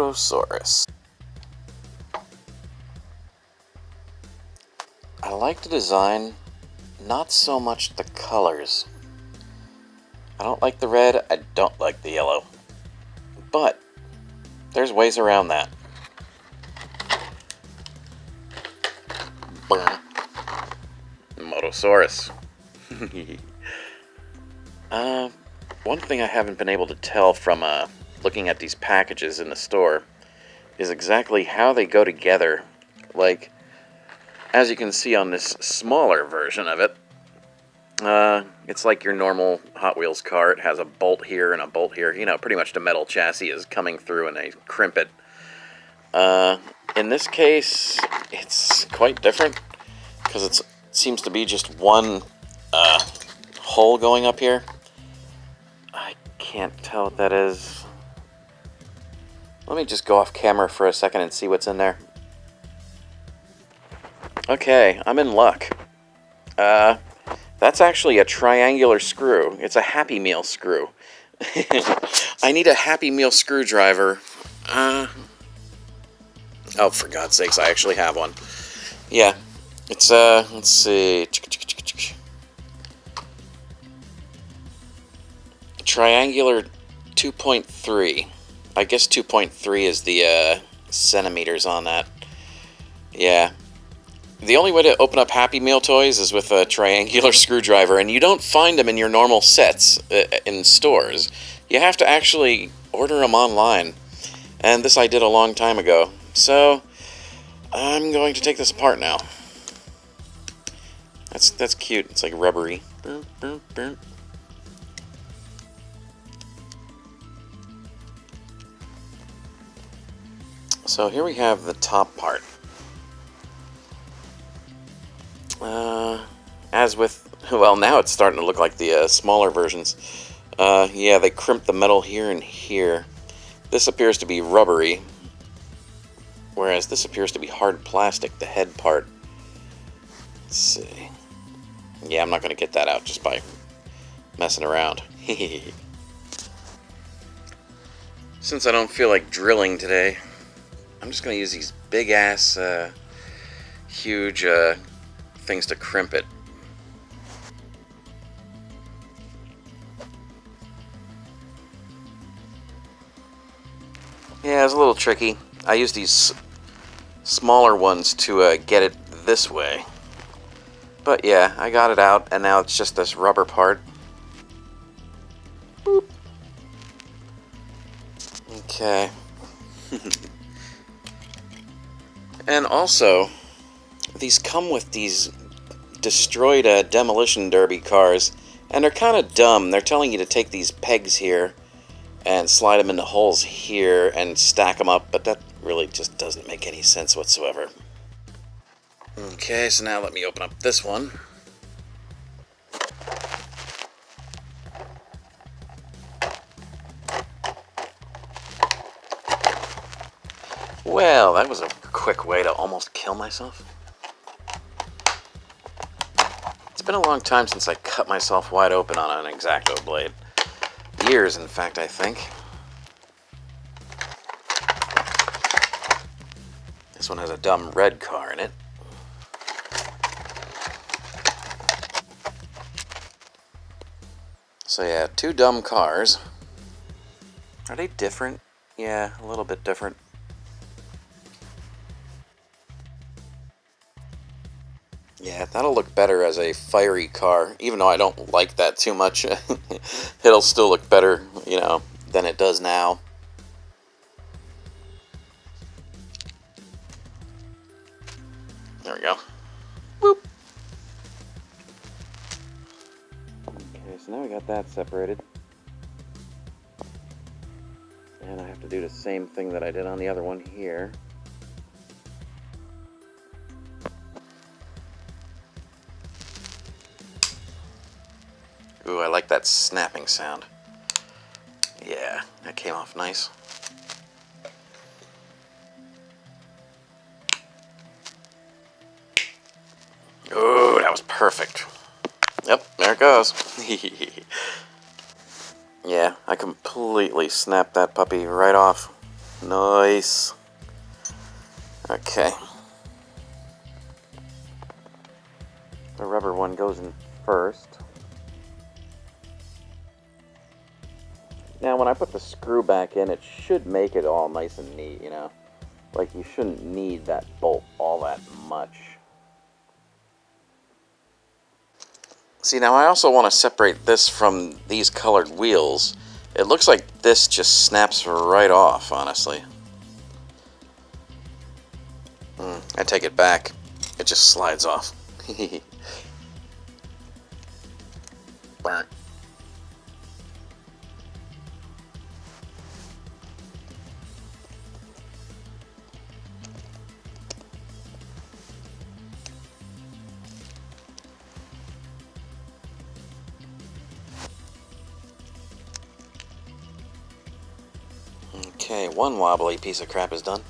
Motosaurus. I like the design, not so much the colors. I don't like the red, I don't like the yellow. But there's ways around that. Motosaurus. One thing I haven't been able to tell from looking at these packages in the store is exactly how they go together. Like, as you can see on this smaller version of it, it's like your normal Hot Wheels car. It has a bolt here and a bolt here. You know, pretty much the metal chassis is coming through and they crimp it. In this case, it's quite different because it seems to be just one hole going up here. I can't tell what that is. Let me just go off camera for a second and see what's in there. Okay, I'm in luck. That's actually a triangular screw. It's a Happy Meal screw. I need a Happy Meal screwdriver. Oh, for God's sakes, I actually have one. Yeah, it's, let's see. Triangular 2.3. I guess 2.3 is the, centimeters on that. Yeah. The only way to open up Happy Meal toys is with a triangular screwdriver, and you don't find them in your normal sets in stores. You have to actually order them online, and this I did a long time ago. So, I'm going to take this apart now. That's cute. It's like rubbery. So here we have the top part. As with, well, now it's starting to look like the smaller versions. Yeah, they crimp the metal here and here. This appears to be rubbery, whereas this appears to be hard plastic, the head part. Let's see. Yeah, I'm not going to get that out just by messing around. Since I don't feel like drilling today, I'm just going to use these big-ass, huge things to crimp it. Yeah, it's a little tricky. I use these smaller ones to get it this way. But yeah, I got it out, and now it's just this rubber part. Boop. Okay. And also, these come with these destroyed demolition derby cars, and they're kind of dumb. They're telling you to take these pegs here and slide them into holes here and stack them up, but that really just doesn't make any sense whatsoever. Okay, so now let me open up this one. Well, that was a quick way to almost kill myself. It's been a long time since I cut myself wide open on an X-Acto blade. Years, in fact, I think. This one has a dumb red car in it. So yeah, two dumb cars. Are they different? Yeah, a little bit different. Yeah, that'll look better as a fiery car, even though I don't like that too much. It'll still look better, you know, than it does now. There we go. Boop. Okay, so now we got that separated. And I have to do the same thing that I did on the other one here. Ooh, I like that snapping sound. Yeah, that came off nice. Ooh, that was perfect. Yep, there it goes. Yeah, I completely snapped that puppy right off. Nice. Okay. The rubber one goes in first. Now when I put the screw back in, it should make it all nice and neat, you know? Like, you shouldn't need that bolt all that much. See, now I also want to separate this from these colored wheels. It looks like this just snaps right off, honestly. I take it back. It just slides off. Burnt. Okay, one wobbly piece of crap is done.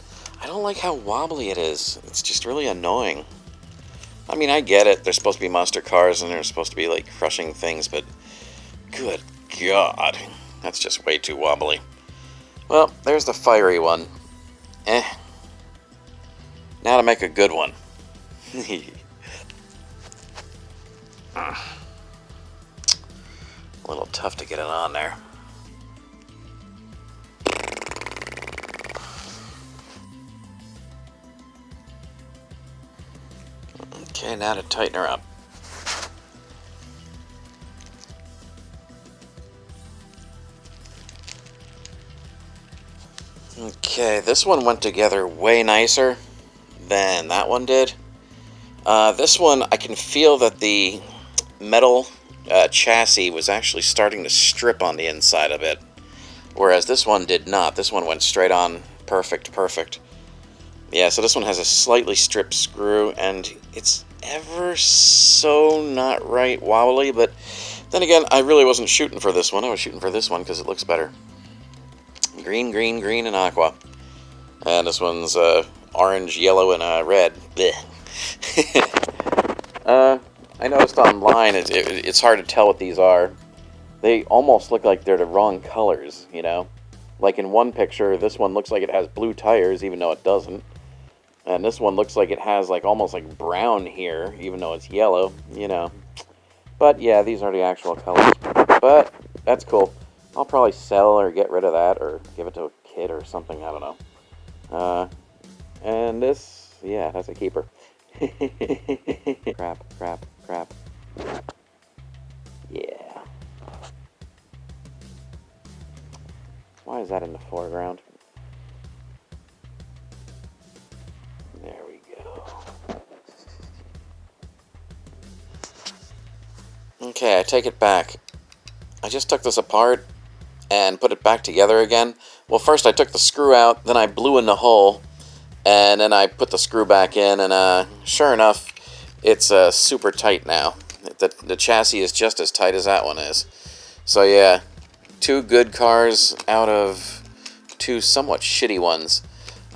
I don't like how wobbly it is. It's just really annoying. I mean, I get it. They're supposed to be monster cars and they're supposed to be like crushing things, but good God, that's just way too wobbly. Well, there's the fiery one. Now to make a good one. A little tough to get it on there. Okay, now to tighten her up. Okay, this one went together way nicer than that one did. This one, I can feel that the metal chassis was actually starting to strip on the inside of it, whereas this one did not. This one went straight on perfect. Yeah, so this one has a slightly stripped screw, and it's ever so not right wobbly, but then again, I really wasn't shooting for this one. I was shooting for this one because it looks better. Green, and aqua. And this one's orange, yellow, and red. I noticed online it's hard to tell what these are. They almost look like they're the wrong colors, you know? Like in one picture, this one looks like it has blue tires, even though it doesn't. And this one looks like it has like almost like brown here, even though it's yellow, you know. But yeah, these are the actual colors. But that's cool. I'll probably sell or get rid of that or give it to a kid or something, I don't know. And this, yeah, that's a keeper. Crap. Yeah. Why is that in the foreground? There we go. Okay, I take it back. I just took this apart and put it back together again. Well, first I took the screw out, then I blew in the hole, and then I put the screw back in, and sure enough, it's super tight now. The chassis is just as tight as that one is. So yeah, two good cars out of two somewhat shitty ones.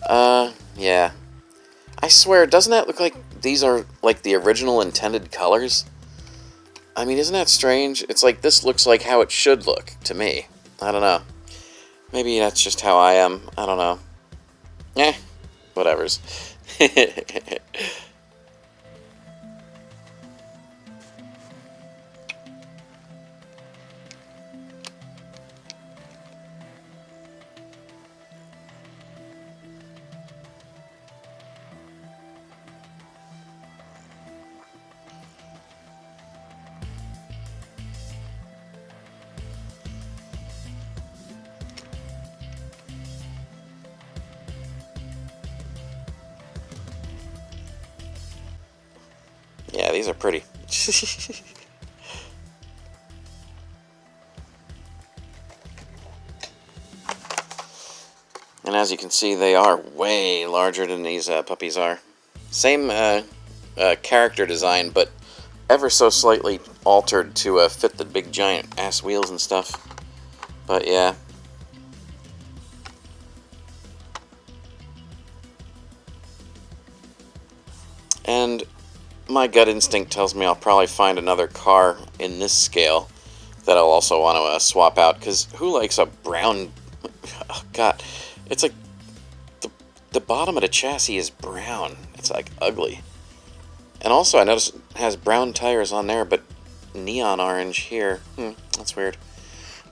Yeah. I swear, doesn't that look like these are like the original intended colors? I mean, isn't that strange? It's like this looks like how it should look to me. I don't know. Maybe that's just how I am. I don't know. Whatevers. Yeah, these are pretty. And as you can see, they are way larger than these puppies are. Same character design, but ever so slightly altered to fit the big giant ass wheels and stuff. But yeah. And my gut instinct tells me I'll probably find another car in this scale that I'll also want to swap out, because who likes a brown... Oh, God. It's like the bottom of the chassis is brown. It's like ugly. And also I noticed it has brown tires on there, but neon orange here. That's weird.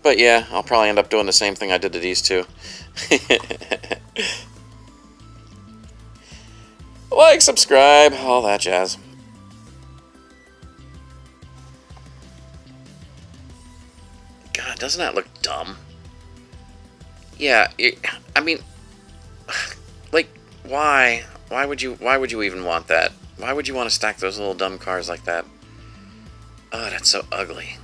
But yeah, I'll probably end up doing the same thing I did to these two. Like, subscribe, all that jazz. God, doesn't that look dumb? Yeah, I mean, like, why? Why would you even want that? Why would you want to stack those little dumb cars like that? Oh, that's so ugly.